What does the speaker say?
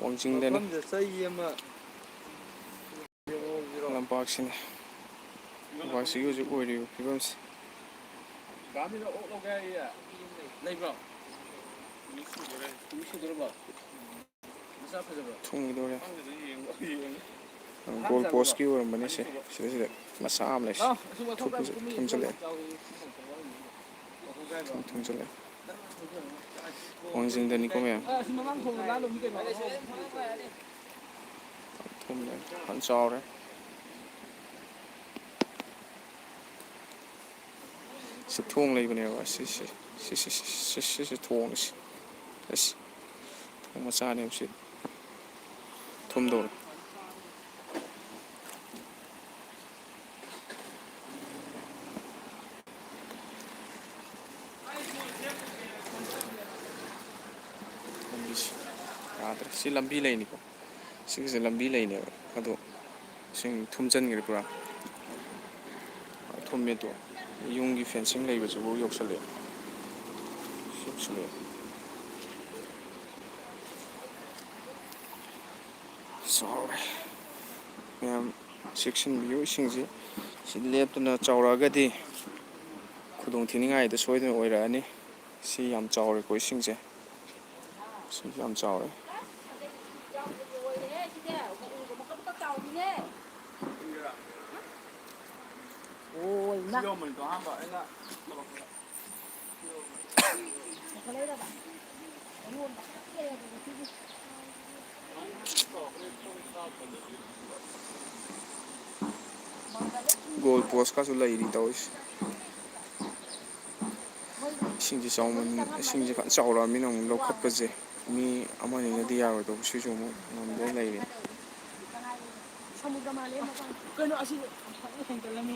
ꯋꯥꯡꯖꯤꯡꯗꯅꯤ ꯆꯩ ꯑꯃ ꯂꯝꯄꯥꯛꯁꯤꯅꯤ ꯂꯝꯄꯥꯛꯁꯤꯒꯤ ꯍꯧꯖꯤꯛ ꯑꯣꯏꯔꯤꯕ ꯐꯤꯕꯝꯁꯤ ꯂꯩꯕ꯭ꯔꯣ ꯊꯨꯡꯒꯤꯗꯧꯔꯦ ꯒꯣꯜ ꯄꯣꯁꯀꯤ ꯑꯣꯏꯔꯝꯕꯅꯤ ꯁꯦ ꯁꯤꯗ ꯃꯆꯥ ꯑꯃ ꯂꯩꯁꯤ ꯊꯨꯝꯖꯤꯜꯂꯛꯑꯦ ꯊꯨꯝꯖꯤꯜꯂꯛꯑꯦ ꯋꯥꯡꯖꯤꯡꯗꯅꯤꯀꯣ ꯃꯌꯥꯝ ꯊꯨꯝꯃꯦ ꯐꯖꯅ ꯆꯥꯎꯔꯦ ꯁꯤ ꯊꯣꯡ ꯂꯩꯕꯅꯦꯕ ꯁꯤꯁꯤ ꯊꯣꯡꯁꯤ ꯑꯁ ꯊꯣꯡ ꯃꯆꯥꯅꯦꯕ ꯁꯤ ꯊꯨꯝꯗꯧꯔꯦ ꯂꯝꯕꯤꯁꯤ ꯌꯥꯗ꯭ꯔꯦ ꯁꯤ ꯂꯝꯕꯤ ꯂꯩꯅꯤꯀꯣ ꯁꯤꯒꯤꯁꯦ ꯂꯝꯕꯤ ꯂꯩꯅꯦꯕ ꯑꯗꯣ ꯏꯁꯤꯡ ꯊꯨꯝꯖꯤꯟꯈ꯭ꯔꯦ ꯄꯨꯔꯥ ꯊꯨꯝꯃꯦꯗꯣ ꯌꯨꯝꯒꯤ ꯐꯦꯟꯁꯤꯡ ꯂꯩꯕꯁꯤꯐꯥꯎ ꯌꯧꯁꯜꯂꯛꯑꯦ ꯆꯥꯎꯔꯦ ꯃꯌꯥꯝ ꯆꯦꯛꯁꯤꯟꯕꯤꯌꯨ ꯏꯁꯤꯡꯁꯤ ꯁꯤ ꯂꯦꯞꯇꯅ ꯆꯥꯎꯔꯛꯑꯒꯗꯤ ꯈꯨꯗꯣꯡ ꯊꯤꯅꯤꯡꯉꯥꯏꯗ ꯁꯣꯏꯗꯅ ꯑꯣꯏꯔꯛꯑꯅꯤ ꯁꯤ ꯌꯥꯝ ꯆꯥꯎꯔꯦꯀꯣ ꯏꯁꯤꯡꯁꯦ ꯏꯁꯤꯡꯁꯦ ꯌꯥꯝ ꯆꯥꯎꯔꯦ ꯒꯣꯜ ꯄꯣꯁꯀꯁꯨ ꯂꯩꯔꯤ ꯇꯧꯔꯤꯁꯤ ꯏꯁꯤꯡꯁꯦ ꯏꯁꯤꯡꯁꯦ ꯐꯖꯅ ꯆꯥꯎꯔꯛꯑꯕꯅꯤꯅ ꯑꯃꯨꯛ ꯂꯧꯈꯠꯄꯁꯦ ꯃꯤ ꯑꯃꯅꯤꯅꯗꯤ ꯌꯥꯔꯣꯏꯗꯧꯕ ꯁꯤꯁꯨ ꯑꯃꯨꯛ ꯉꯝꯗꯅ ꯂꯩꯔꯤ ꯀꯩꯅꯣ ꯑꯁꯤ ꯍꯦꯟꯒꯠꯂꯝꯃꯤ